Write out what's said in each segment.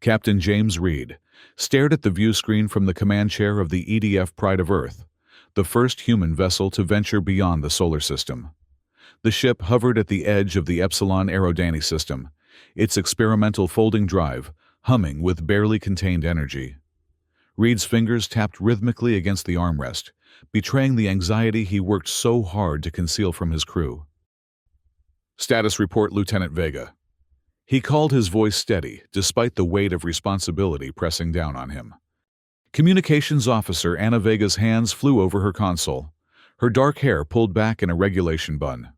Captain James Reed stared at the view screen from the command chair of the EDF Pride of Earth, the first human vessel to venture beyond the solar system. The ship hovered at the edge of the Epsilon Aerodani system, its experimental folding drive humming with barely contained energy. Reed's fingers tapped rhythmically against the armrest, betraying the anxiety he worked so hard to conceal from his crew. "Status report, Lieutenant Vega." He called, his voice steady, despite the weight of responsibility pressing down on him. Communications Officer Anna Vega's hands flew over her console, her dark hair pulled back in a regulation bun.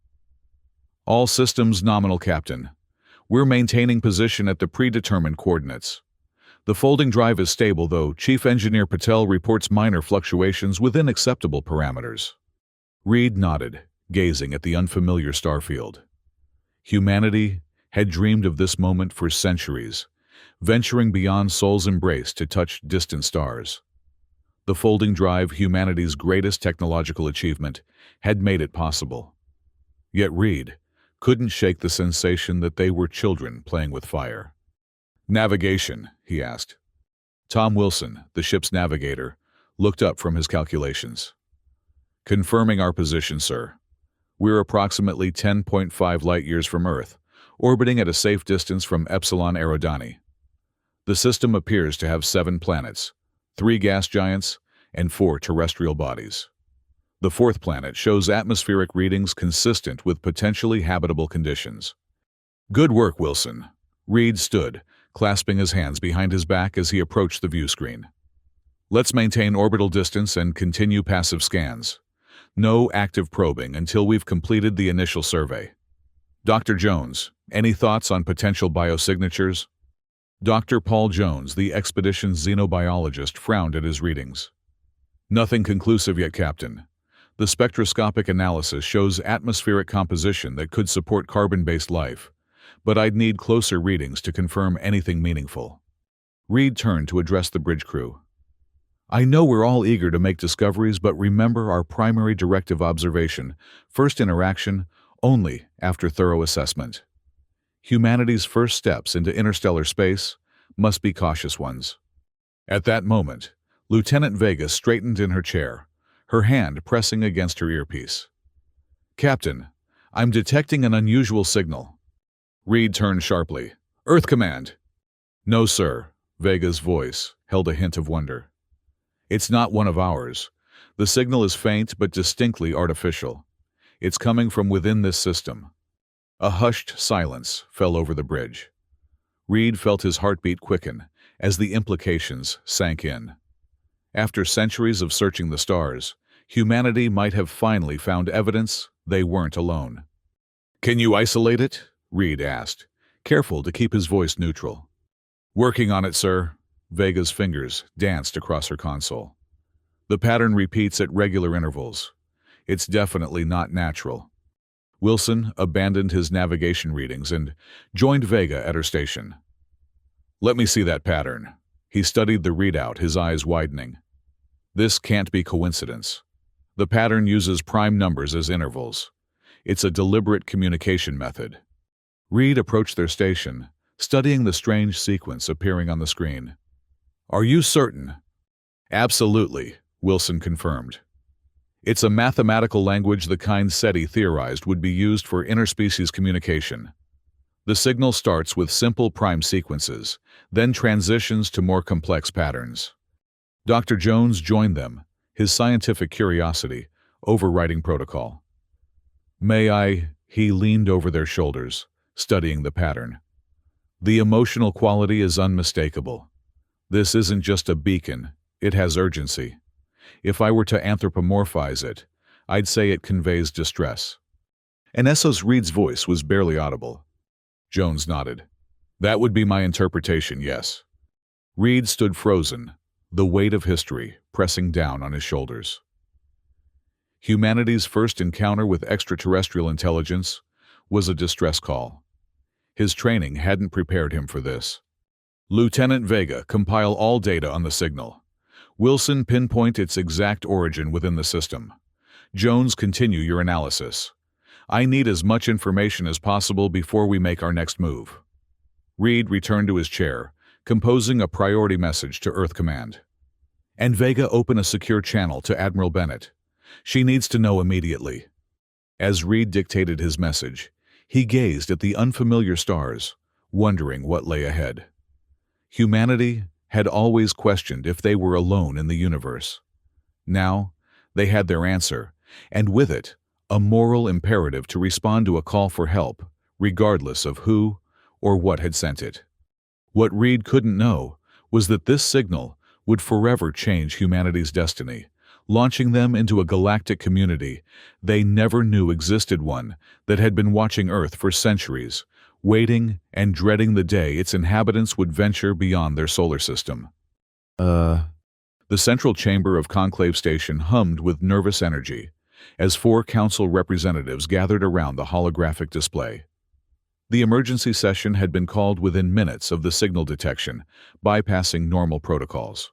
"All systems nominal, Captain. We're maintaining position at the predetermined coordinates. The folding drive is stable, though Chief Engineer Patel reports minor fluctuations within acceptable parameters." Reed nodded, gazing at the unfamiliar starfield. Humanity had dreamed of this moment for centuries, venturing beyond Sol's embrace to touch distant stars. The folding drive, humanity's greatest technological achievement, had made it possible. Yet Reed couldn't shake the sensation that they were children playing with fire. "Navigation," he asked. Tom Wilson, the ship's navigator, looked up from his calculations. "Confirming our position, sir. We're approximately 10.5 light-years from Earth, orbiting at a safe distance from Epsilon Aerodani. The system appears to have 7 planets, 3 gas giants, and 4 terrestrial bodies. The 4th planet shows atmospheric readings consistent with potentially habitable conditions." "Good work, Wilson." Reed stood, clasping his hands behind his back as he approached the view screen. "Let's maintain orbital distance and continue passive scans. No active probing until we've completed the initial survey. Dr. Jones, any thoughts on potential biosignatures?" Dr. Paul Jones, the expedition's xenobiologist, frowned at his readings. "Nothing conclusive yet, Captain. The spectroscopic analysis shows atmospheric composition that could support carbon-based life, but I'd need closer readings to confirm anything meaningful." Reed turned to address the bridge crew. "I know we're all eager to make discoveries, but remember our primary directive: observation, first interaction, only after thorough assessment. Humanity's first steps into interstellar space must be cautious ones." At that moment, Lieutenant Vega straightened in her chair, her hand pressing against her earpiece. "Captain, I'm detecting an unusual signal." Reed turned sharply. "Earth Command." "No, sir." Vega's voice held a hint of wonder. "It's not one of ours. The signal is faint but distinctly artificial. It's coming from within this system." A hushed silence fell over the bridge. Reed felt his heartbeat quicken as the implications sank in. After centuries of searching the stars, humanity might have finally found evidence they weren't alone. "Can you isolate it?" Reed asked, careful to keep his voice neutral. "Working on it, sir." Vega's fingers danced across her console. "The pattern repeats at regular intervals. It's definitely not natural." Wilson abandoned his navigation readings and joined Vega at her station. "Let me see that pattern." He studied the readout, his eyes widening. "This can't be coincidence. The pattern uses prime numbers as intervals. It's a deliberate communication method." Reed approached their station, studying the strange sequence appearing on the screen. "Are you certain?" "Absolutely," Wilson confirmed. "It's a mathematical language, the kind SETI theorized would be used for interspecies communication. The signal starts with simple prime sequences, then transitions to more complex patterns." Dr. Jones joined them, his scientific curiosity overriding protocol. "May I?" He leaned over their shoulders, studying the pattern. "The emotional quality is unmistakable. This isn't just a beacon, it has urgency. If I were to anthropomorphize it, I'd say it conveys distress." And SOS Reed's voice was barely audible. Jones nodded. "That would be my interpretation, yes." Reed stood frozen, the weight of history pressing down on his shoulders. Humanity's first encounter with extraterrestrial intelligence was a distress call. His training hadn't prepared him for this. "Lieutenant Vega, compile all data on the signal. Wilson, pinpoint its exact origin within the system. Jones, continue your analysis. I need as much information as possible before we make our next move." Reed returned to his chair, composing a priority message to Earth Command. And Vega open a secure channel to Admiral Bennett. She needs to know immediately. As Reed dictated his message, he gazed at the unfamiliar stars, wondering what lay ahead. Humanity had always questioned if they were alone in the universe. Now, they had their answer, and with it, a moral imperative to respond to a call for help, regardless of who or what had sent it. What Reed couldn't know was that this signal would forever change humanity's destiny, launching them into a galactic community they never knew existed, one that had been watching Earth for centuries, waiting and dreading the day its inhabitants would venture beyond their solar system. The central chamber of Conclave Station hummed with nervous energy as 4 council representatives gathered around the holographic display. The emergency session had been called within minutes of the signal detection, bypassing normal protocols.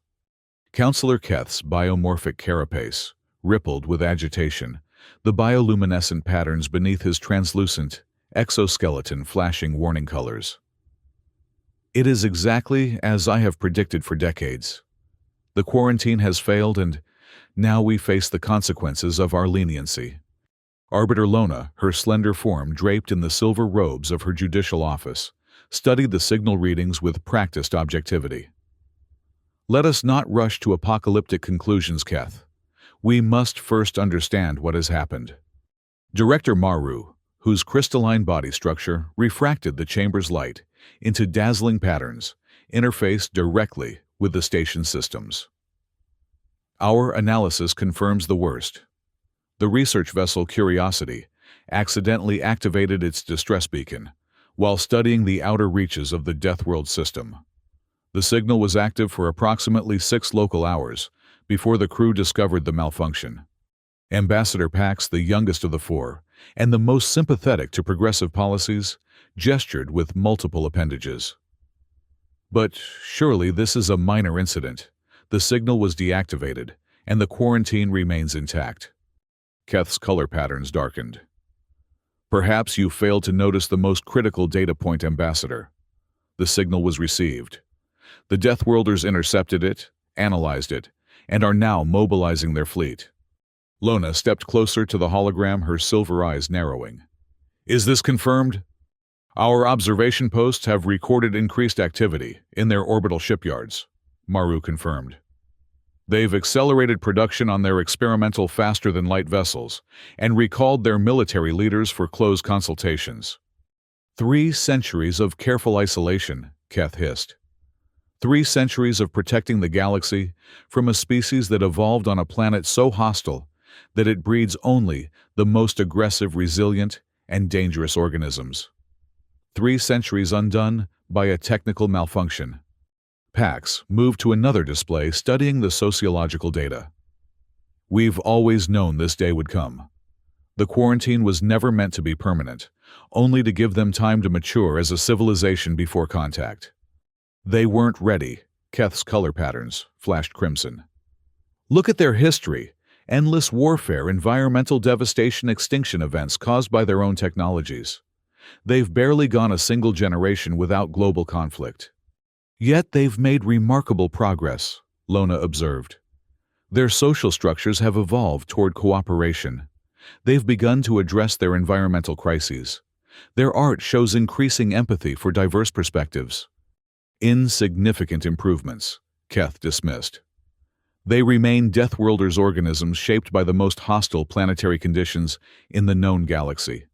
Councillor Keth's biomorphic carapace rippled with agitation, the bioluminescent patterns beneath his translucent exoskeleton flashing warning colors. It is exactly as I have predicted for decades. The quarantine has failed, and now we face the consequences of our leniency. Arbiter Lona, her slender form draped in the silver robes of her judicial office, studied the signal readings with practiced objectivity. Let us not rush to apocalyptic conclusions, Keth. We must first understand what has happened. Director Maru, whose crystalline body structure refracted the chamber's light into dazzling patterns, interfaced directly with the station's systems. Our analysis confirms the worst. The research vessel Curiosity accidentally activated its distress beacon while studying the outer reaches of the Deathworld system. The signal was active for approximately 6 local hours before the crew discovered the malfunction. Ambassador Pax, the youngest of the 4, and the most sympathetic to progressive policies, gestured with multiple appendages. But surely this is a minor incident. The signal was deactivated, and the quarantine remains intact. Keth's color patterns darkened. Perhaps you failed to notice the most critical data point, Ambassador. The signal was received. The Deathworlders intercepted it, analyzed it, and are now mobilizing their fleet. Lona stepped closer to the hologram, her silver eyes narrowing. Is this confirmed? Our observation posts have recorded increased activity in their orbital shipyards, Maru confirmed. They've accelerated production on their experimental faster-than-light vessels and recalled their military leaders for close consultations. 3 centuries of careful isolation, Keth hissed. 3 centuries of protecting the galaxy from a species that evolved on a planet so hostile that it breeds only the most aggressive, resilient, and dangerous organisms. 3 centuries undone by a technical malfunction. Pax moved to another display, studying the sociological data. We've always known this day would come. The quarantine was never meant to be permanent, only to give them time to mature as a civilization before contact. They weren't ready. Keth's color patterns flashed crimson. Look at their history. Endless warfare, environmental devastation, extinction events caused by their own technologies. They've barely gone a single generation without global conflict. Yet they've made remarkable progress, Lona observed. Their social structures have evolved toward cooperation. They've begun to address their environmental crises. Their art shows increasing empathy for diverse perspectives. Insignificant improvements, Keth dismissed. They remain Deathworlders, organisms shaped by the most hostile planetary conditions in the known galaxy.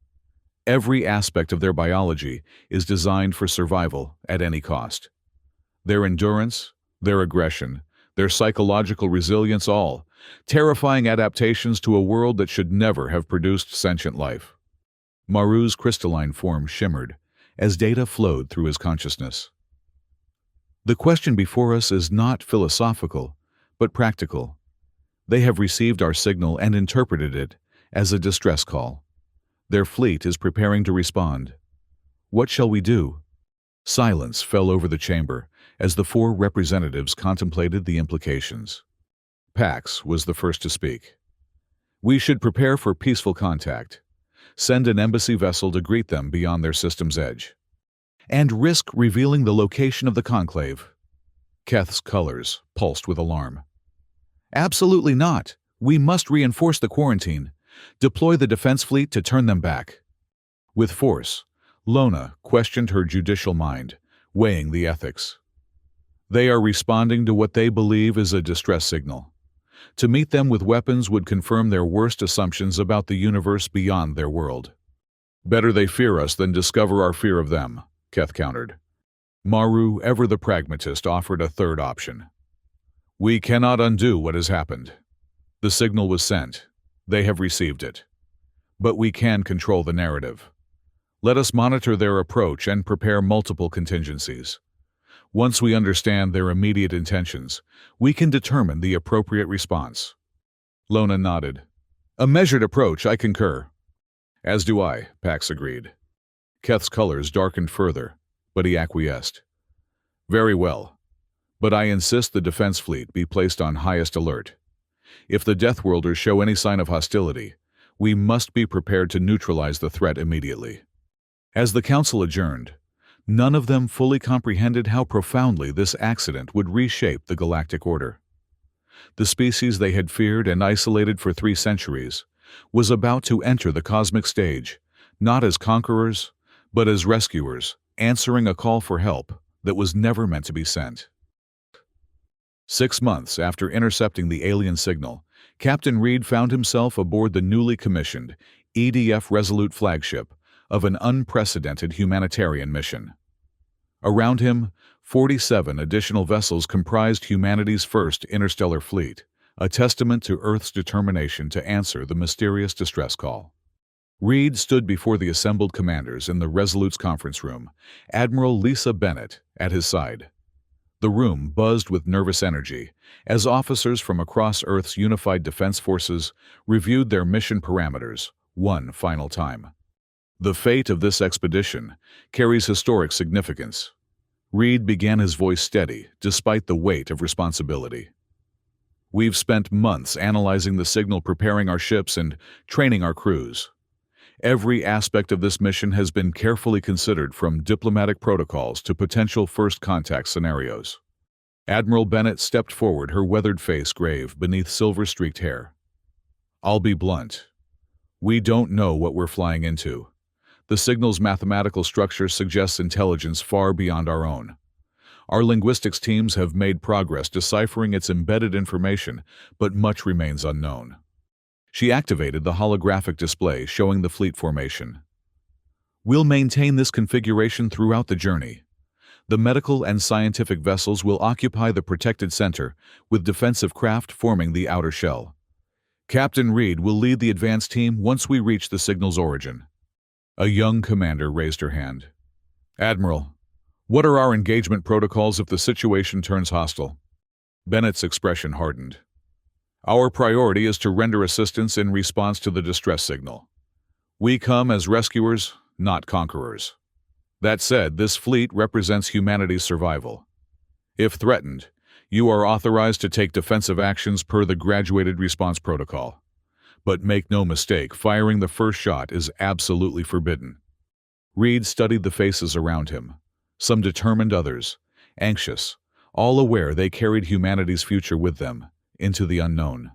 Every aspect of their biology is designed for survival at any cost. Their endurance, their aggression, their psychological resilience, all terrifying adaptations to a world that should never have produced sentient life. Maru's crystalline form shimmered as data flowed through his consciousness. The question before us is not philosophical, but practical. They have received our signal and interpreted it as a distress call. Their fleet is preparing to respond. What shall we do? Silence fell over the chamber as the 4 representatives contemplated the implications. Pax was the first to speak. We should prepare for peaceful contact. Send an embassy vessel to greet them beyond their system's edge. and risk revealing the location of the conclave. Keth's colors pulsed with alarm. Absolutely not. We must reinforce the quarantine. Deploy the defense fleet to turn them back. With force, Lona questioned her judicial mind, weighing the ethics. They are responding to what they believe is a distress signal. To meet them with weapons would confirm their worst assumptions about the universe beyond their world. Better they fear us than discover our fear of them, Keth countered. Maru, ever the pragmatist, offered a third option. We cannot undo what has happened. The signal was sent. They have received it. But we can control the narrative. Let us monitor their approach and prepare multiple contingencies. Once we understand their immediate intentions, we can determine the appropriate response. Lona nodded. A measured approach, I concur. As do I, Pax agreed. Keth's colors darkened further, but he acquiesced. Very well. But I insist the defense fleet be placed on highest alert. If the Deathworlders show any sign of hostility, we must be prepared to neutralize the threat immediately. As the council adjourned, none of them fully comprehended how profoundly this accident would reshape the galactic order. The species they had feared and isolated for 3 centuries was about to enter the cosmic stage, not as conquerors, but as rescuers, answering a call for help that was never meant to be sent. 6 months after intercepting the alien signal, Captain Reed found himself aboard the newly commissioned EDF Resolute flagship of an unprecedented humanitarian mission. Around him, 47 additional vessels comprised humanity's first interstellar fleet, a testament to Earth's determination to answer the mysterious distress call. Reed stood before the assembled commanders in the Resolute's conference room, Admiral Lisa Bennett at his side. The room buzzed with nervous energy as officers from across Earth's unified defense forces reviewed their mission parameters one final time. The fate of this expedition carries historic significance. Reed began, his voice steady despite the weight of responsibility. We've spent months analyzing the signal, preparing our ships, and training our crews. Every aspect of this mission has been carefully considered, from diplomatic protocols to potential first contact scenarios. Admiral Bennett stepped forward, her weathered face grave beneath silver-streaked hair. I'll be blunt. We don't know what we're flying into. The signal's mathematical structure suggests intelligence far beyond our own. Our linguistics teams have made progress deciphering its embedded information, but much remains unknown. She activated the holographic display showing the fleet formation. We'll maintain this configuration throughout the journey. The medical and scientific vessels will occupy the protected center, with defensive craft forming the outer shell. Captain Reed will lead the advance team once we reach the signal's origin. A young commander raised her hand. Admiral, what are our engagement protocols if the situation turns hostile? Bennett's expression hardened. Our priority is to render assistance in response to the distress signal. We come as rescuers, not conquerors. That said, this fleet represents humanity's survival. If threatened, you are authorized to take defensive actions per the graduated response protocol. But make no mistake, firing the first shot is absolutely forbidden. Reed studied the faces around him, some determined, others anxious, all aware they carried humanity's future with them into the unknown.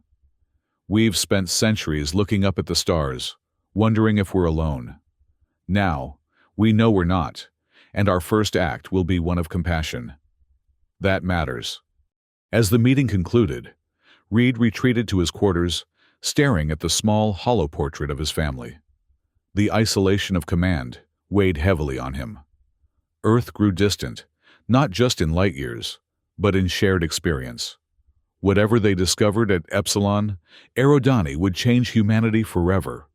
We've spent centuries looking up at the stars, wondering if we're alone. Now, we know we're not, and our first act will be one of compassion. That matters. As the meeting concluded, Reed retreated to his quarters, staring at the small, hollow portrait of his family. The isolation of command weighed heavily on him. Earth grew distant, not just in light years, but in shared experience. Whatever they discovered at Epsilon, Eridani would change humanity forever,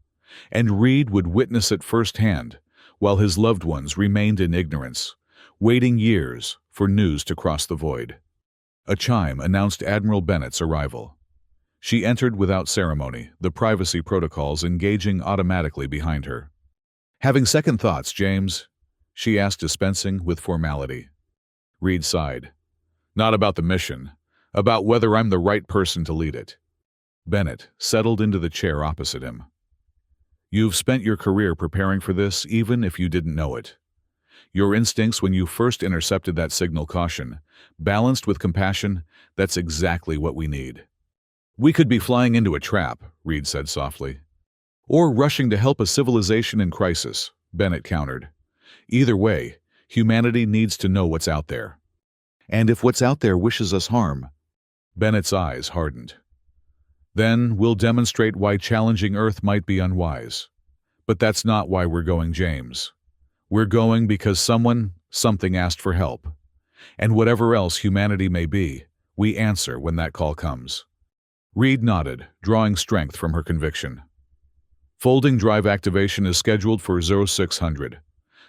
and Reed would witness it firsthand, while his loved ones remained in ignorance, waiting years for news to cross the void. A chime announced Admiral Bennett's arrival. She entered without ceremony, the privacy protocols engaging automatically behind her. Having second thoughts, James? She asked, dispensing with formality. Reed sighed. Not about the mission, about whether I'm the right person to lead it. Bennett settled into the chair opposite him. You've spent your career preparing for this, even if you didn't know it. Your instincts when you first intercepted that signal caution, balanced with compassion, that's exactly what we need. We could be flying into a trap, Reed said softly. Or rushing to help a civilization in crisis, Bennett countered. Either way, humanity needs to know what's out there. And if what's out there wishes us harm, Bennett's eyes hardened. Then we'll demonstrate why challenging Earth might be unwise. But that's not why we're going, James. We're going because something asked for help. And whatever else humanity may be, we answer when that call comes. Reed nodded, drawing strength from her conviction. Folding drive activation is scheduled for 0600.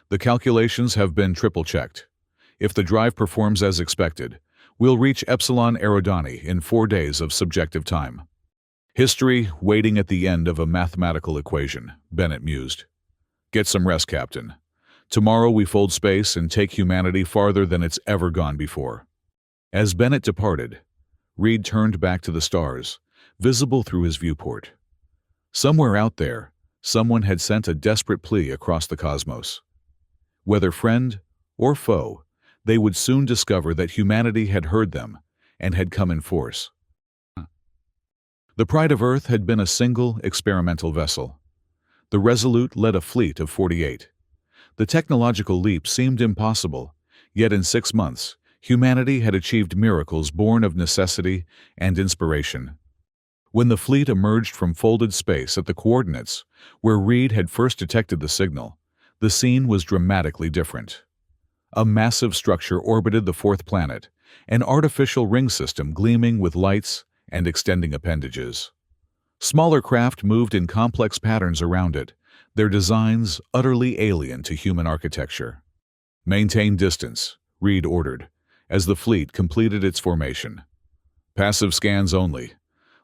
The calculations have been triple-checked. If the drive performs as expected, we'll reach Epsilon Eridani in 4 days of subjective time. History waiting at the end of a mathematical equation, Bennett mused. Get some rest, Captain. Tomorrow we fold space and take humanity farther than it's ever gone before. As Bennett departed, Reed turned back to the stars, visible through his viewport. Somewhere out there, someone had sent a desperate plea across the cosmos. Whether friend or foe, they would soon discover that humanity had heard them and had come in force. The Pride of Earth had been a single experimental vessel. The Resolute led a fleet of 48. The technological leap seemed impossible, yet in 6 months, humanity had achieved miracles born of necessity and inspiration. When the fleet emerged from folded space at the coordinates where Reed had first detected the signal, the scene was dramatically different. A massive structure orbited the fourth planet, an artificial ring system gleaming with lights and extending appendages. Smaller craft moved in complex patterns around it, their designs utterly alien to human architecture. Maintain distance, Reed ordered, as the fleet completed its formation. Passive scans only.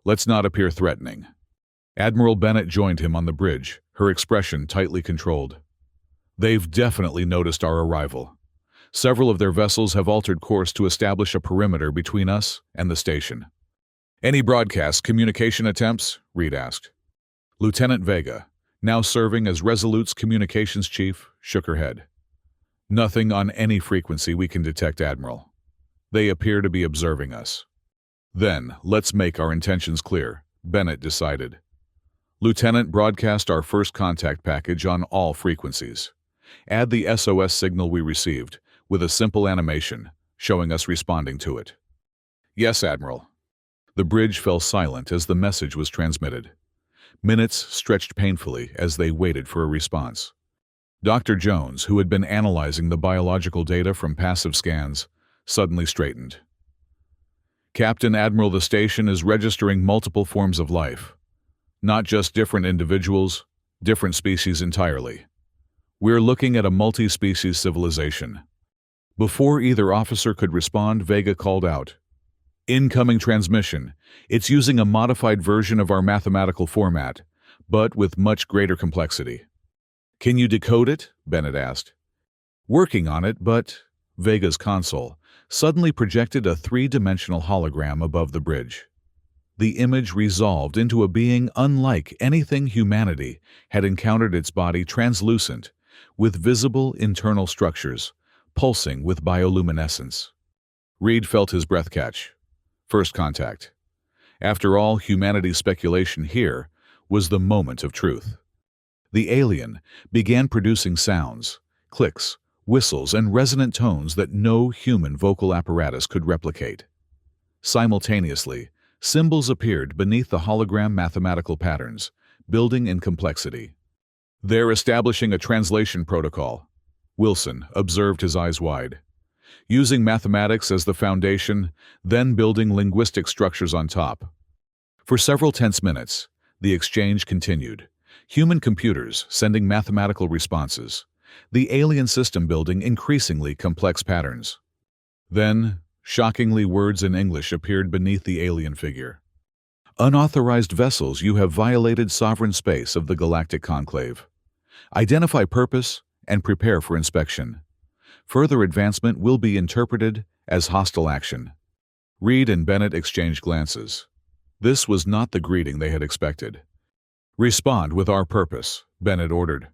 Let's not appear threatening. Admiral Bennett joined him on the bridge, her expression tightly controlled. They've definitely noticed our arrival. Several of their vessels have altered course to establish a perimeter between us and the station. Any broadcast communication attempts? Reed asked. Lieutenant Vega, now serving as Resolute's communications chief, shook her head. Nothing on any frequency we can detect, Admiral. They appear to be observing us. Then, let's make our intentions clear, Bennett decided. Lieutenant, broadcast our first contact package on all frequencies. Add the SOS signal we received, with a simple animation, showing us responding to it. Yes, Admiral. The bridge fell silent as the message was transmitted. Minutes stretched painfully as they waited for a response. Dr. Jones, who had been analyzing the biological data from passive scans, suddenly straightened. Captain Admiral, the station is registering multiple forms of life. Not just different individuals, different species entirely. We're looking at a multi-species civilization. Before either officer could respond, Vega called out, Incoming transmission. It's using a modified version of our mathematical format, but with much greater complexity. Can you decode it? Bennett asked. Working on it, but Vega's console suddenly projected a 3-dimensional hologram above the bridge. The image resolved into a being unlike anything humanity had encountered, its body translucent, with visible internal structures, pulsing with bioluminescence. Reed felt his breath catch. First contact. After all, humanity's speculation here was the moment of truth. The alien began producing sounds, clicks, whistles, and resonant tones that no human vocal apparatus could replicate. Simultaneously, symbols appeared beneath the hologram mathematical patterns, building in complexity. They're establishing a translation protocol. Wilson observed, his eyes wide. Using mathematics as the foundation, then building linguistic structures on top. For several tense minutes, the exchange continued. Human computers sending mathematical responses, the alien system building increasingly complex patterns. Then, shockingly, words in English appeared beneath the alien figure. Unauthorized vessels, you have violated sovereign space of the Galactic Conclave. Identify purpose and prepare for inspection. Further advancement will be interpreted as hostile action. Reed and Bennett exchanged glances. This was not the greeting they had expected. Respond with our purpose, Bennett ordered.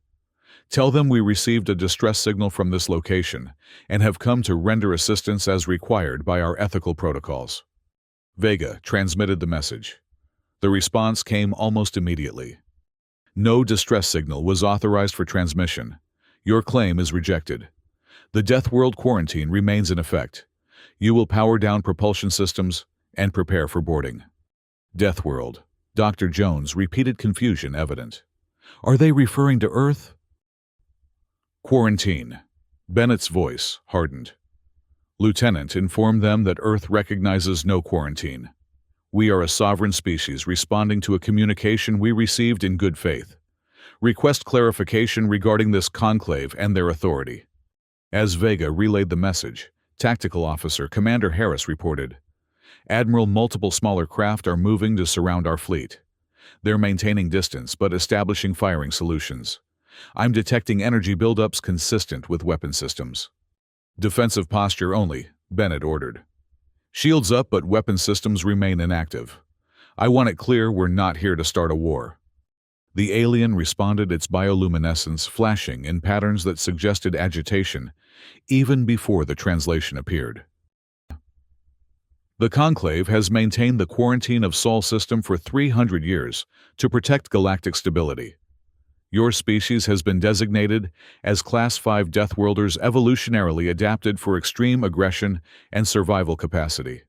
Tell them we received a distress signal from this location and have come to render assistance as required by our ethical protocols." Vega transmitted the message. The response came almost immediately. "No distress signal was authorized for transmission. Your claim is rejected. The Deathworld quarantine remains in effect. You will power down propulsion systems and prepare for boarding." Deathworld. Dr. Jones repeated, confusion evident. "Are they referring to Earth?" "Quarantine." Bennett's voice hardened. "Lieutenant, informed them that Earth recognizes no quarantine. We are a sovereign species responding to a communication we received in good faith. Request clarification regarding this conclave and their authority." As Vega relayed the message, Tactical Officer Commander Harris reported, "Admiral, multiple smaller craft are moving to surround our fleet. They're maintaining distance but establishing firing solutions. I'm detecting energy buildups consistent with weapon systems." "Defensive posture only," Bennett ordered. "Shields up, but weapon systems remain inactive. I want it clear we're not here to start a war." The alien responded, its bioluminescence flashing in patterns that suggested agitation even before the translation appeared. "The Conclave has maintained the quarantine of Sol system for 300 years to protect galactic stability. Your species has been designated as Class 5 Deathworlders, evolutionarily adapted for extreme aggression and survival capacity.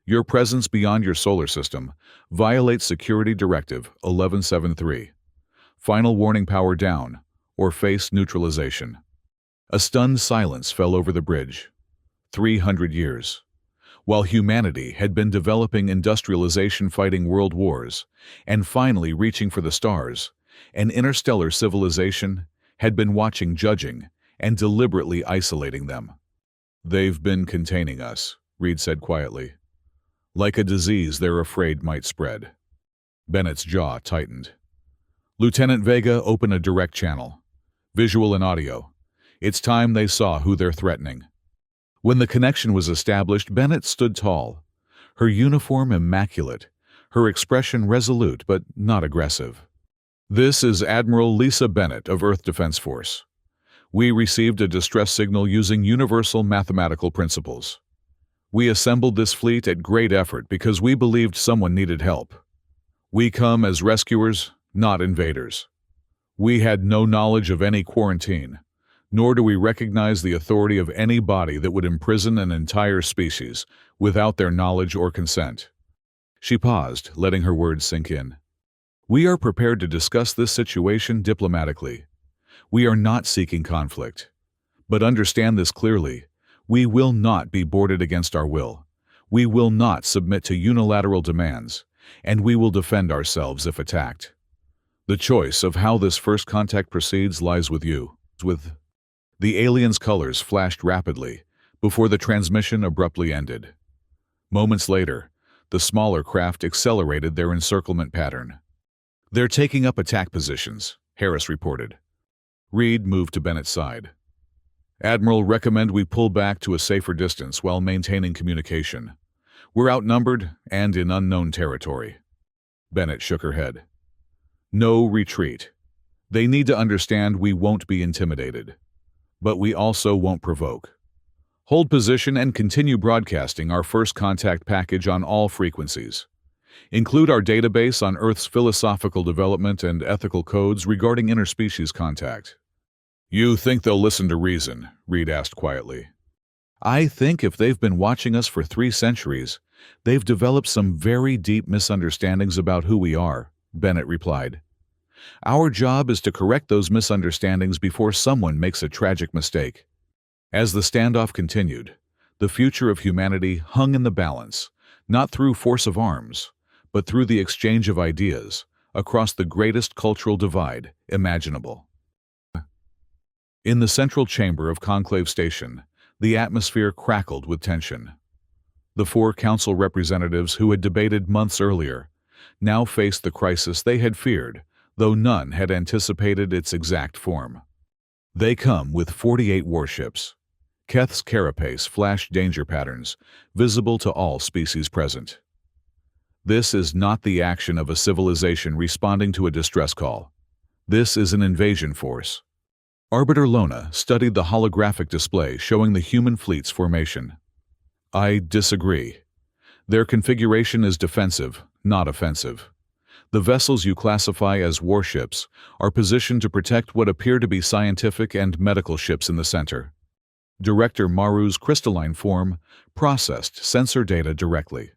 Your presence beyond your solar system violates Security Directive 1173. Final warning, power down or face neutralization." A stunned silence fell over the bridge. 300 years. While humanity had been developing industrialization, fighting world wars, and finally reaching for the stars, an interstellar civilization had been watching, judging, and deliberately isolating them. "They've been containing us," Reed said quietly. "Like a disease they're afraid might spread." Bennett's jaw tightened. "Lieutenant Vega, open a direct channel. Visual and audio. It's time they saw who they're threatening." When the connection was established, Bennett stood tall, her uniform immaculate, her expression resolute but not aggressive. "This is Admiral Lisa Bennett of Earth Defense Force. We received a distress signal using universal mathematical principles. We assembled this fleet at great effort because we believed someone needed help. We come as rescuers, not invaders. We had no knowledge of any quarantine, nor do we recognize the authority of any body that would imprison an entire species without their knowledge or consent." She paused, letting her words sink in. "We are prepared to discuss this situation diplomatically. We are not seeking conflict. But understand this clearly. We will not be boarded against our will. We will not submit to unilateral demands, and we will defend ourselves if attacked. The choice of how this first contact proceeds lies with you." The alien's colors flashed rapidly before the transmission abruptly ended. Moments later, the smaller craft accelerated their encirclement pattern. "They're taking up attack positions," Harris reported. Reed moved to Bennett's side. "Admiral, recommend we pull back to a safer distance while maintaining communication. We're outnumbered and in unknown territory." Bennett shook her head. "No retreat. They need to understand we won't be intimidated. But we also won't provoke. Hold position and continue broadcasting our first contact package on all frequencies. Include our database on Earth's philosophical development and ethical codes regarding interspecies contact." "You think they'll listen to reason?" Reed asked quietly. "I think if they've been watching us for 3 centuries, they've developed some very deep misunderstandings about who we are," Bennett replied. "Our job is to correct those misunderstandings before someone makes a tragic mistake." As the standoff continued, the future of humanity hung in the balance, not through force of arms, but through the exchange of ideas across the greatest cultural divide imaginable. In the central chamber of Conclave Station, the atmosphere crackled with tension. The 4 council representatives who had debated months earlier now faced the crisis they had feared, though none had anticipated its exact form. They come with 48 warships. Keth's carapace flashed danger patterns, visible to all species present. This is not the action of a civilization responding to a distress call. This is an invasion force, Arbiter Lona studied the holographic display showing the human fleet's formation. I disagree. Their configuration is defensive, not offensive. The vessels you classify as warships are positioned to protect what appear to be scientific and medical ships in the center. Director Maru's crystalline form processed sensor data directly.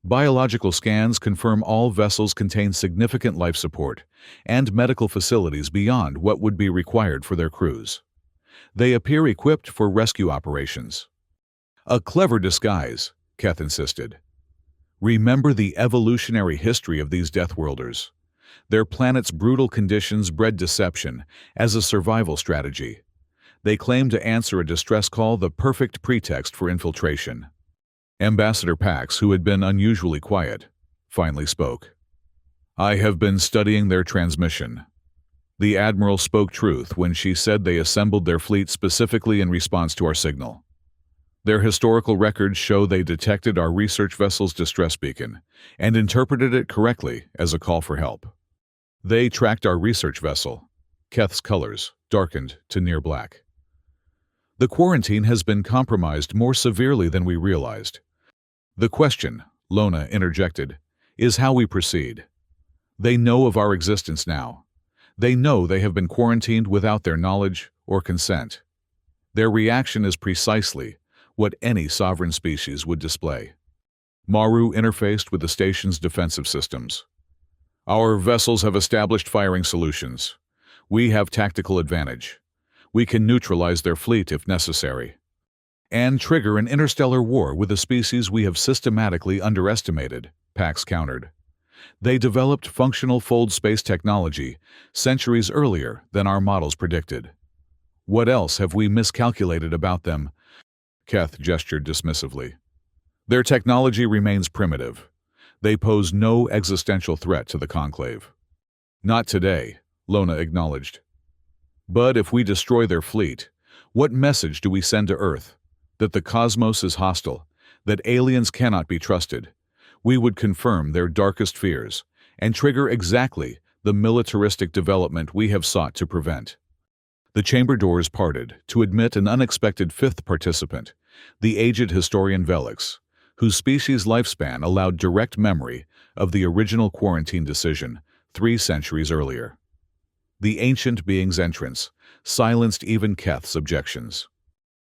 Biological scans confirm all vessels contain significant life support and medical facilities beyond what would be required for their crews. They appear equipped for rescue operations. A clever disguise, Keth insisted. Remember the evolutionary history of these Deathworlders. Their planet's brutal conditions bred deception as a survival strategy. They claim to answer a distress call, the perfect pretext for infiltration. Ambassador Pax, who had been unusually quiet, finally spoke. I have been studying their transmission. The Admiral spoke truth when she said they assembled their fleet specifically in response to our signal. Their historical records show they detected our research vessel's distress beacon and interpreted it correctly as a call for help. They tracked our research vessel. Keth's colors darkened to near black. The quarantine has been compromised more severely than we realized. The question, Lona interjected, is how we proceed. They know of our existence now. They know they have been quarantined without their knowledge or consent. Their reaction is precisely what any sovereign species would display. Maru interfaced with the station's defensive systems. Our vessels have established firing solutions. We have tactical advantage. We can neutralize their fleet if necessary, and trigger an interstellar war with a species we have systematically underestimated, Pax countered. They developed functional fold space technology centuries earlier than our models predicted. What else have we miscalculated about them? Keth gestured dismissively. Their technology remains primitive. They pose no existential threat to the Conclave. Not today, Lona acknowledged. But if we destroy their fleet, what message do we send to Earth? That the cosmos is hostile, that aliens cannot be trusted. We would confirm their darkest fears and trigger exactly the militaristic development we have sought to prevent. The chamber doors parted to admit an unexpected fifth participant, the aged historian Velix, whose species' lifespan allowed direct memory of the original quarantine decision 3 centuries earlier. The ancient being's entrance silenced even Keth's objections.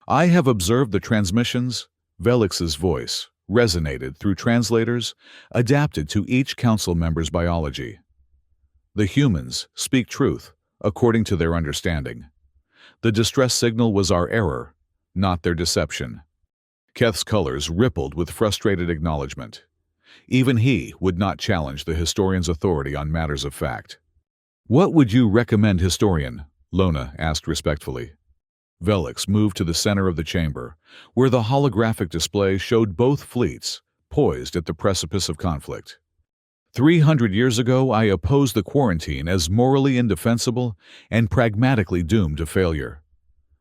I have observed the transmissions. Velix's voice resonated through translators adapted to each council member's biology. The humans speak truth according to their understanding. The distress signal was our error, not their deception. Keth's colors rippled with frustrated acknowledgement. Even he would not challenge the historian's authority on matters of fact. What would you recommend, historian? Lona asked respectfully. Velix moved to the center of the chamber, where the holographic display showed both fleets poised at the precipice of conflict. 300 years ago, I opposed the quarantine as morally indefensible and pragmatically doomed to failure.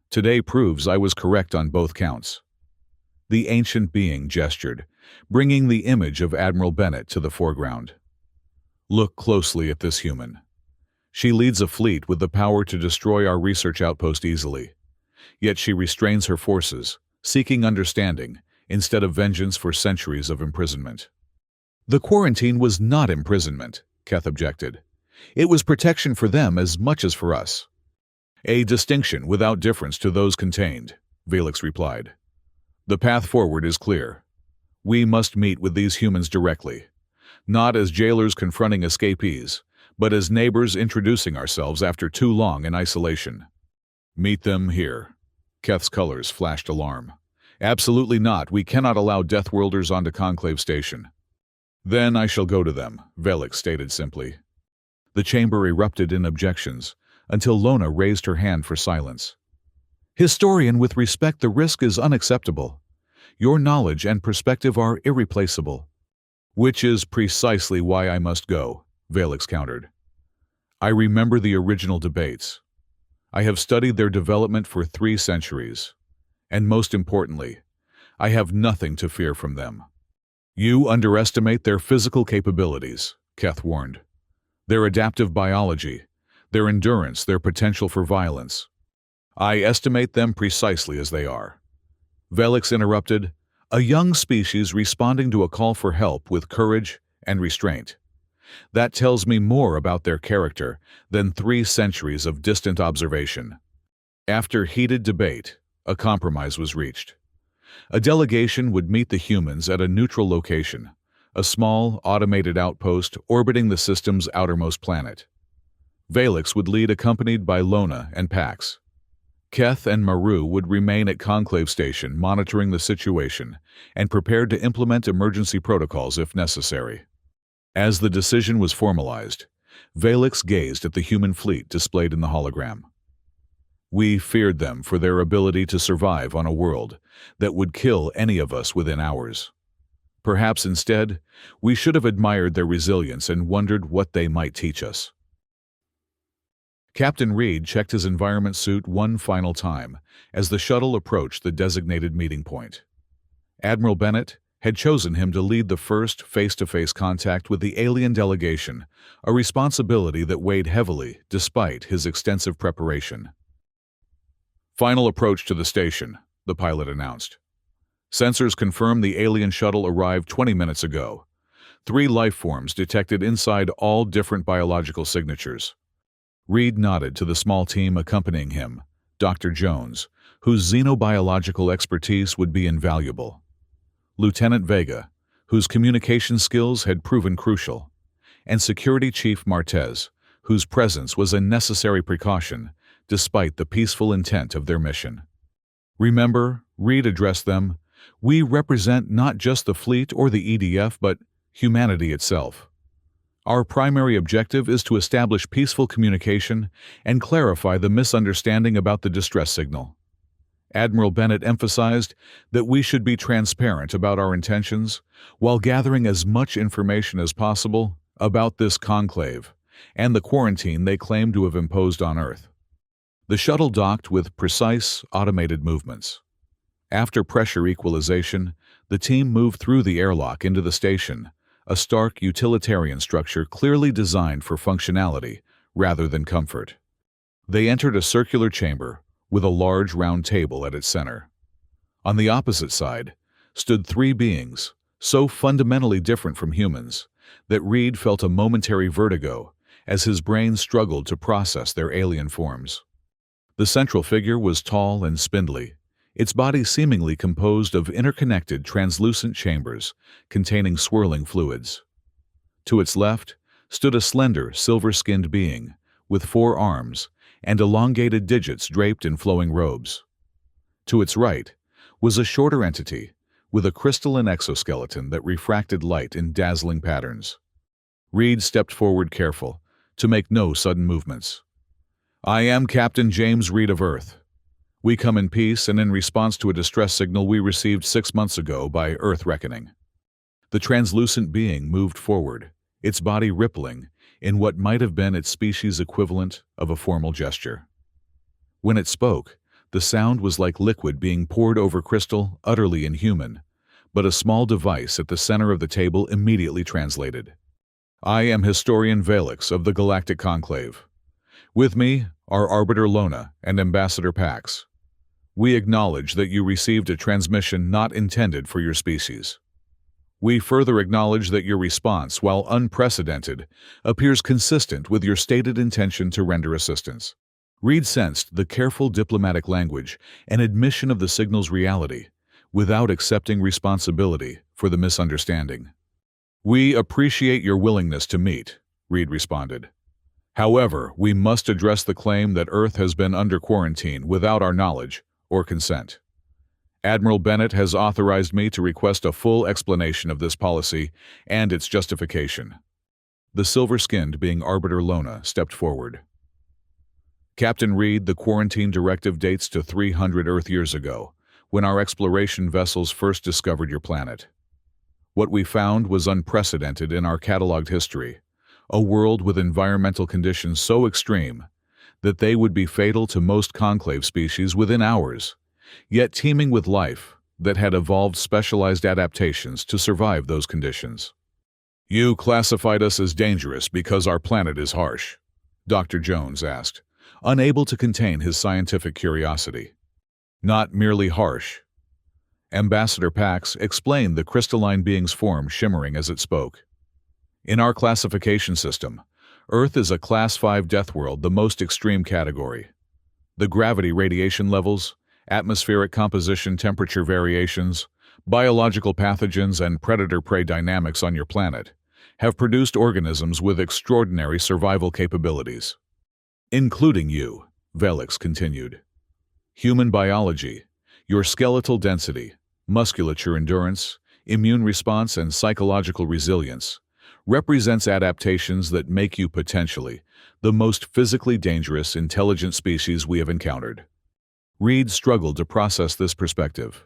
Today proves I was correct on both counts. The ancient being gestured, bringing the image of Admiral Bennett to the foreground. Look closely at this human. She leads a fleet with the power to destroy our research outpost easily. Yet she restrains her forces, seeking understanding instead of vengeance for centuries of imprisonment. The quarantine was not imprisonment, Keth objected. It was protection for them as much as for us. A distinction without difference to those contained, Velix replied. The path forward is clear. We must meet with these humans directly, not as jailers confronting escapees, but as neighbors introducing ourselves after too long in isolation. Meet them here. Keth's colors flashed alarm. Absolutely not. We cannot allow Deathworlders onto Conclave Station. Then I shall go to them, Velix stated simply. The chamber erupted in objections, until Lona raised her hand for silence. Historian, with respect, the risk is unacceptable. Your knowledge and perspective are irreplaceable. Which is precisely why I must go, Velix countered. I remember the original debates. I have studied their development for 3 centuries. And most importantly, I have nothing to fear from them. You underestimate their physical capabilities, Keth warned. Their adaptive biology, their endurance, their potential for violence. I estimate them precisely as they are. Velix interrupted, a young species responding to a call for help with courage and restraint. That tells me more about their character than 3 centuries of distant observation. After heated debate, a compromise was reached. A delegation would meet the humans at a neutral location, a small, automated outpost orbiting the system's outermost planet. Velix would lead, accompanied by Lona and Pax. Keth and Maru would remain at Conclave Station, monitoring the situation and prepared to implement emergency protocols if necessary. As the decision was formalized, Velix gazed at the human fleet displayed in the hologram. We feared them for their ability to survive on a world that would kill any of us within hours. Perhaps instead, we should have admired their resilience and wondered what they might teach us. Captain Reed checked his environment suit one final time as the shuttle approached the designated meeting point. Admiral Bennett had chosen him to lead the first face-to-face contact with the alien delegation, a responsibility that weighed heavily despite his extensive preparation. Final approach to the station, the pilot announced. Sensors confirm the alien shuttle arrived 20 minutes ago. 3 life forms detected inside, all different biological signatures. Reed nodded to the small team accompanying him, Dr. Jones, whose xenobiological expertise would be invaluable. Lieutenant Vega, whose communication skills had proven crucial, and Security Chief Martez, whose presence was a necessary precaution despite the peaceful intent of their mission. Remember, Reed addressed them, we represent not just the fleet or the EDF, but humanity itself. Our primary objective is to establish peaceful communication and clarify the misunderstanding about the distress signal. Admiral Bennett emphasized that we should be transparent about our intentions while gathering as much information as possible about this conclave and the quarantine they claim to have imposed on Earth. The shuttle docked with precise, automated movements. After pressure equalization, the team moved through the airlock into the station, a stark utilitarian structure clearly designed for functionality rather than comfort. They entered a circular chamber with a large round table at its center. On the opposite side stood 3 beings, so fundamentally different from humans that Reed felt a momentary vertigo as his brain struggled to process their alien forms. The central figure was tall and spindly, its body seemingly composed of interconnected translucent chambers containing swirling fluids. To its left stood a slender, silver-skinned being with 4 arms and elongated digits draped in flowing robes. To its right was a shorter entity with a crystalline exoskeleton that refracted light in dazzling patterns. Reed stepped forward, careful to make no sudden movements. I am Captain James Reed of Earth. We come in peace and in response to a distress signal we received 6 months ago by Earth Reckoning. The translucent being moved forward, its body rippling in what might have been its species' equivalent of a formal gesture. When it spoke, the sound was like liquid being poured over crystal, utterly inhuman, but a small device at the center of the table immediately translated. I am Historian Velix of the Galactic Conclave. With me are Arbiter Lona and Ambassador Pax. We acknowledge that you received a transmission not intended for your species. We further acknowledge that your response, while unprecedented, appears consistent with your stated intention to render assistance. Reed sensed the careful diplomatic language and admission of the signal's reality, without accepting responsibility for the misunderstanding. We appreciate your willingness to meet, Reed responded. However, we must address the claim that Earth has been under quarantine without our knowledge or consent. Admiral Bennett has authorized me to request a full explanation of this policy and its justification. The silver-skinned being Arbiter Lona stepped forward. Captain Reed, the quarantine directive dates to 300 Earth years ago, when our exploration vessels first discovered your planet. What we found was unprecedented in our cataloged history, a world with environmental conditions so extreme that they would be fatal to most conclave species within hours, yet teeming with life that had evolved specialized adaptations to survive those conditions. You classified us as dangerous because our planet is harsh. Dr. Jones asked, unable to contain his scientific curiosity. Not merely harsh. Ambassador Pax explained the crystalline being's form shimmering as it spoke. In our classification system, Earth is a Class 5 death world, the most extreme category. The gravity radiation levels, atmospheric composition temperature variations, biological pathogens and predator-prey dynamics on your planet have produced organisms with extraordinary survival capabilities. Including you, Velix continued. Human biology, your skeletal density, musculature endurance, immune response and psychological resilience represents adaptations that make you potentially the most physically dangerous intelligent species we have encountered. Reed struggled to process this perspective.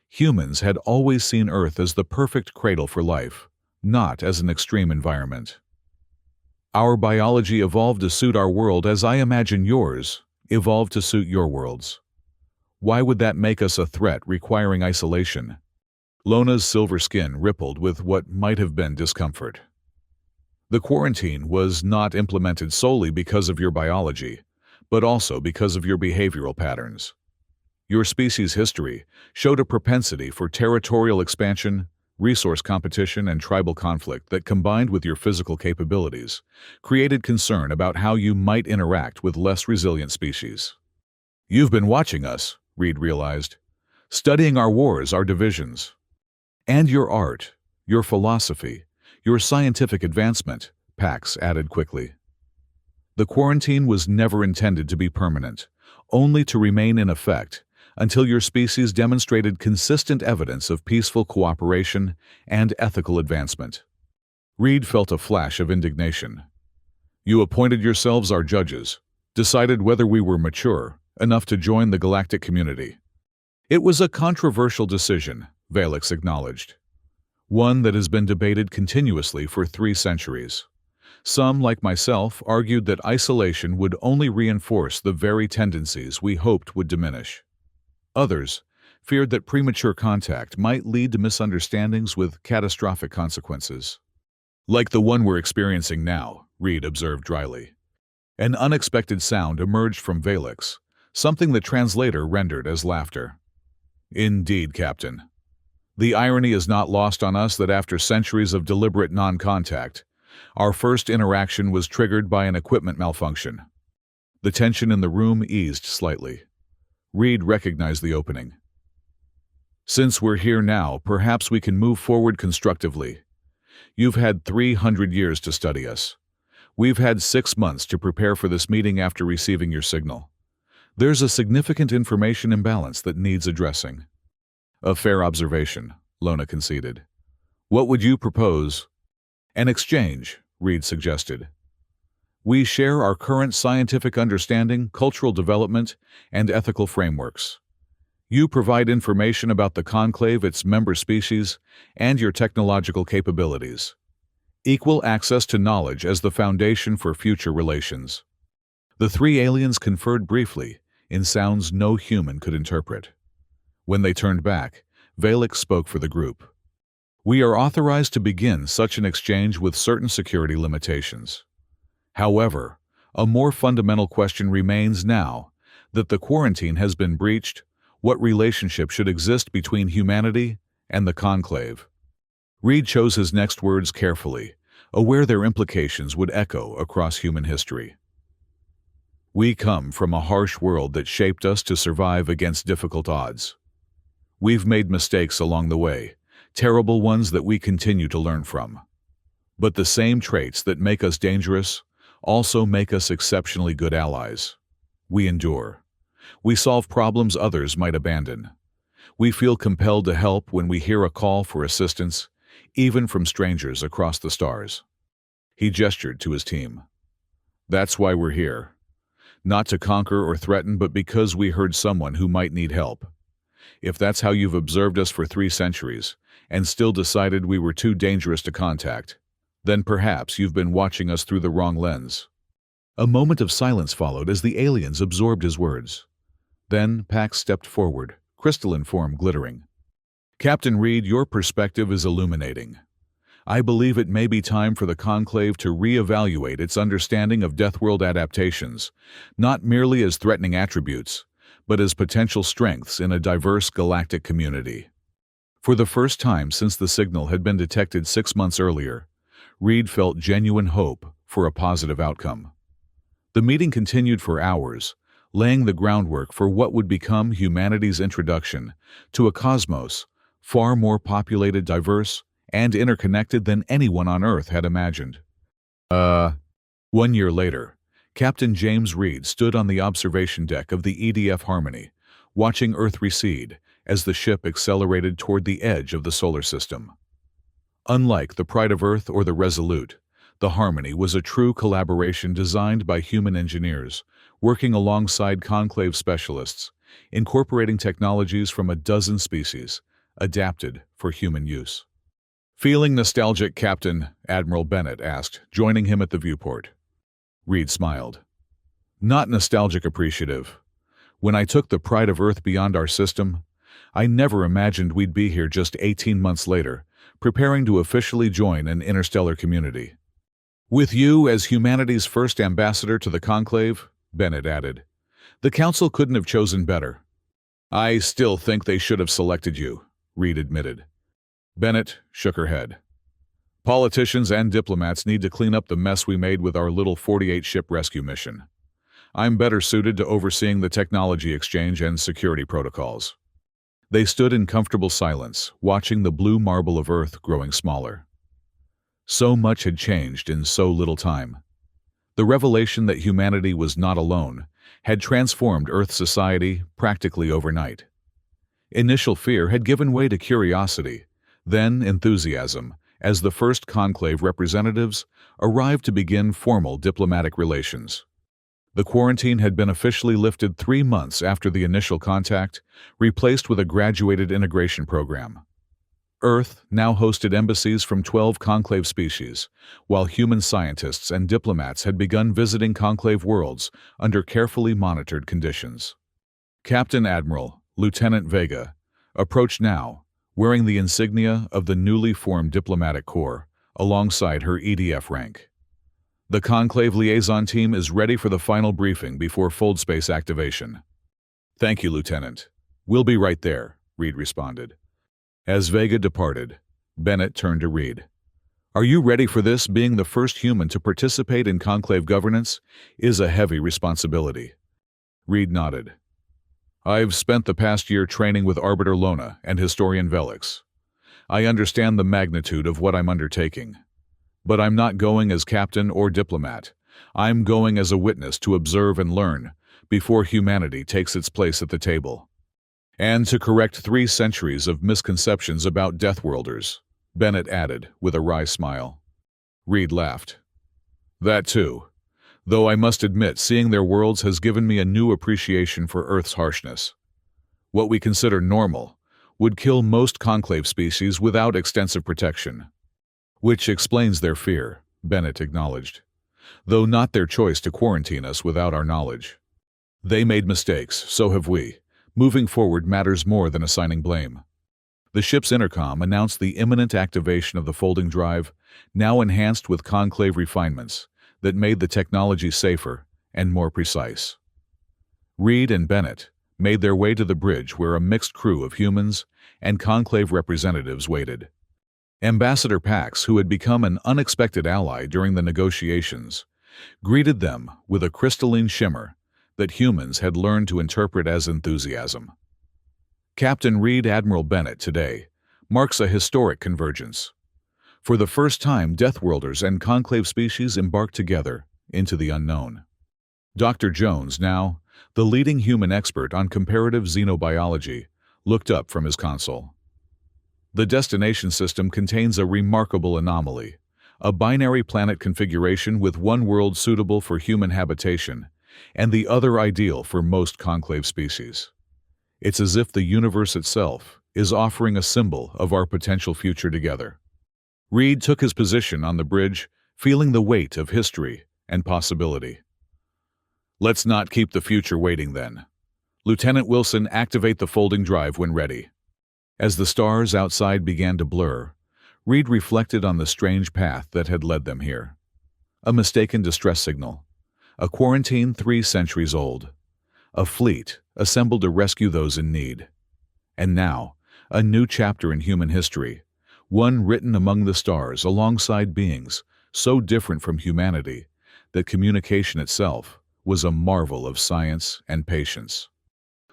Humans had always seen Earth as the perfect cradle for life, not as an extreme environment. Our biology evolved to suit our world as I imagine yours evolved to suit your worlds. Why would that make us a threat requiring isolation? Lona's silver skin rippled with what might have been discomfort. The quarantine was not implemented solely because of your biology, but also because of your behavioral patterns. Your species' history showed a propensity for territorial expansion, resource competition, and tribal conflict that, combined with your physical capabilities, created concern about how you might interact with less resilient species. You've been watching us, Reed realized, studying our wars, our divisions. And your art, your philosophy, your scientific advancement, Pax added quickly. The quarantine was never intended to be permanent, only to remain in effect until your species demonstrated consistent evidence of peaceful cooperation and ethical advancement. Reed felt a flash of indignation. You appointed yourselves our judges, decided whether we were mature enough to join the galactic community. It was a controversial decision, Velix acknowledged. One that has been debated continuously for 3 centuries. Some, like myself, argued that isolation would only reinforce the very tendencies we hoped would diminish. Others feared that premature contact might lead to misunderstandings with catastrophic consequences. Like the one we're experiencing now, Reed observed dryly. An unexpected sound emerged from Velix, something the translator rendered as laughter. Indeed, Captain. The irony is not lost on us that after centuries of deliberate non-contact, our first interaction was triggered by an equipment malfunction. The tension in the room eased slightly. Reed recognized the opening. Since we're here now, perhaps we can move forward constructively. You've had 300 years to study us. We've had 6 months to prepare for this meeting after receiving your signal. There's a significant information imbalance that needs addressing. A fair observation, Lona conceded. What would you propose? An exchange, Reed suggested. We share our current scientific understanding, cultural development, and ethical frameworks. You provide information about the Conclave, its member species, and your technological capabilities. Equal access to knowledge as the foundation for future relations. The 3 aliens conferred briefly, in sounds no human could interpret. When they turned back, Velix spoke for the group. We are authorized to begin such an exchange with certain security limitations. However, a more fundamental question remains now that the quarantine has been breached. What relationship should exist between humanity and the Conclave? Reed chose his next words carefully, aware their implications would echo across human history. We come from a harsh world that shaped us to survive against difficult odds. We've made mistakes along the way, terrible ones that we continue to learn from. But the same traits that make us dangerous also make us exceptionally good allies. We endure. We solve problems others might abandon. We feel compelled to help when we hear a call for assistance, even from strangers across the stars. He gestured to his team. That's why we're here. Not to conquer or threaten, but because we heard someone who might need help. If that's how you've observed us for 3 centuries, and still decided we were too dangerous to contact, then perhaps you've been watching us through the wrong lens. A moment of silence followed as the aliens absorbed his words. Then Pax stepped forward, crystalline form glittering. Captain Reed, your perspective is illuminating. I believe it may be time for the Conclave to re-evaluate its understanding of Deathworld adaptations, not merely as threatening attributes, but as potential strengths in a diverse galactic community. For the first time since the signal had been detected 6 months earlier, Reed felt genuine hope for a positive outcome. The meeting continued for hours, laying the groundwork for what would become humanity's introduction to a cosmos far more populated, diverse, and interconnected than anyone on Earth had imagined. 1 year later, Captain James Reed stood on the observation deck of the EDF Harmony, watching Earth recede as the ship accelerated toward the edge of the solar system. Unlike the Pride of Earth or the Resolute, the Harmony was a true collaboration designed by human engineers, working alongside Conclave specialists, incorporating technologies from a dozen species, adapted for human use. "Feeling nostalgic, Captain?" Admiral Bennett asked, joining him at the viewport. Reed smiled. "Not nostalgic, appreciative. When I took the Pride of Earth beyond our system, I never imagined we'd be here just 18 months later, preparing to officially join an interstellar community. With you as humanity's first ambassador to the Conclave," Bennett added. "The Council couldn't have chosen better." "I still think they should have selected you," Reed admitted. Bennett shook her head. "Politicians and diplomats need to clean up the mess we made with our little 48-ship rescue mission. I'm better suited to overseeing the technology exchange and security protocols." They stood in comfortable silence, watching the blue marble of Earth growing smaller. So much had changed in so little time. The revelation that humanity was not alone had transformed Earth society practically overnight. Initial fear had given way to curiosity, then enthusiasm, as the first Conclave representatives arrived to begin formal diplomatic relations. The quarantine had been officially lifted 3 months after the initial contact, replaced with a graduated integration program. Earth now hosted embassies from 12 Conclave species, while human scientists and diplomats had begun visiting Conclave worlds under carefully monitored conditions. Captain Admiral Lieutenant Vega approached now, wearing the insignia of the newly formed diplomatic corps, alongside her EDF rank. "The Conclave liaison team is ready for the final briefing before fold space activation." "Thank you, Lieutenant. We'll be right there," Reed responded. As Vega departed, Bennett turned to Reed. "Are you ready for this? Being the first human to participate in Conclave governance is a heavy responsibility." Reed nodded. "I've spent the past year training with Arbiter Lona and Historian Velix. I understand the magnitude of what I'm undertaking. But I'm not going as captain or diplomat. I'm going as a witness to observe and learn before humanity takes its place at the table. And to correct 3 centuries of misconceptions about Deathworlders," Bennett added with a wry smile. Reed laughed. "That too. Though I must admit, seeing their worlds has given me a new appreciation for Earth's harshness. What we consider normal would kill most Conclave species without extensive protection." "Which explains their fear," Bennett acknowledged. "Though not their choice to quarantine us without our knowledge. They made mistakes, so have we. Moving forward matters more than assigning blame." The ship's intercom announced the imminent activation of the folding drive, now enhanced with Conclave refinements that made the technology safer and more precise. Reed and Bennett made their way to the bridge where a mixed crew of humans and Conclave representatives waited. Ambassador Pax, who had become an unexpected ally during the negotiations, greeted them with a crystalline shimmer that humans had learned to interpret as enthusiasm. Captain Reed, Admiral Bennett today marks a historic convergence. For the first time, Deathworlders and Conclave species embarked together into the unknown. Dr. Jones, now the leading human expert on comparative xenobiology, looked up from his console. "The destination system contains a remarkable anomaly, a binary planet configuration with one world suitable for human habitation and the other ideal for most Conclave species. It's as if the universe itself is offering a symbol of our potential future together." Reed took his position on the bridge, feeling the weight of history and possibility. "Let's not keep the future waiting then. Lieutenant Wilson, activate the folding drive when ready." As the stars outside began to blur, Reed reflected on the strange path that had led them here. A mistaken distress signal. A quarantine 3 centuries old. A fleet assembled to rescue those in need. And now, a new chapter in human history, one written among the stars alongside beings so different from humanity that communication itself was a marvel of science and patience.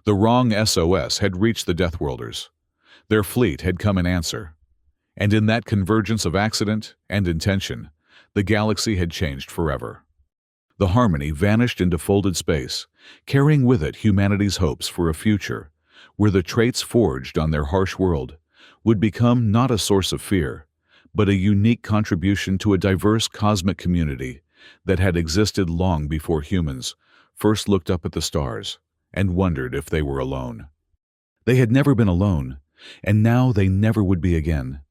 The wrong SOS had reached the Deathworlders. Their fleet had come in answer. And in that convergence of accident and intention, the galaxy had changed forever. The Harmony vanished into folded space, carrying with it humanity's hopes for a future where the traits forged on their harsh world would become not a source of fear, but a unique contribution to a diverse cosmic community that had existed long before humans first looked up at the stars and wondered if they were alone. They had never been alone, and now they never would be again.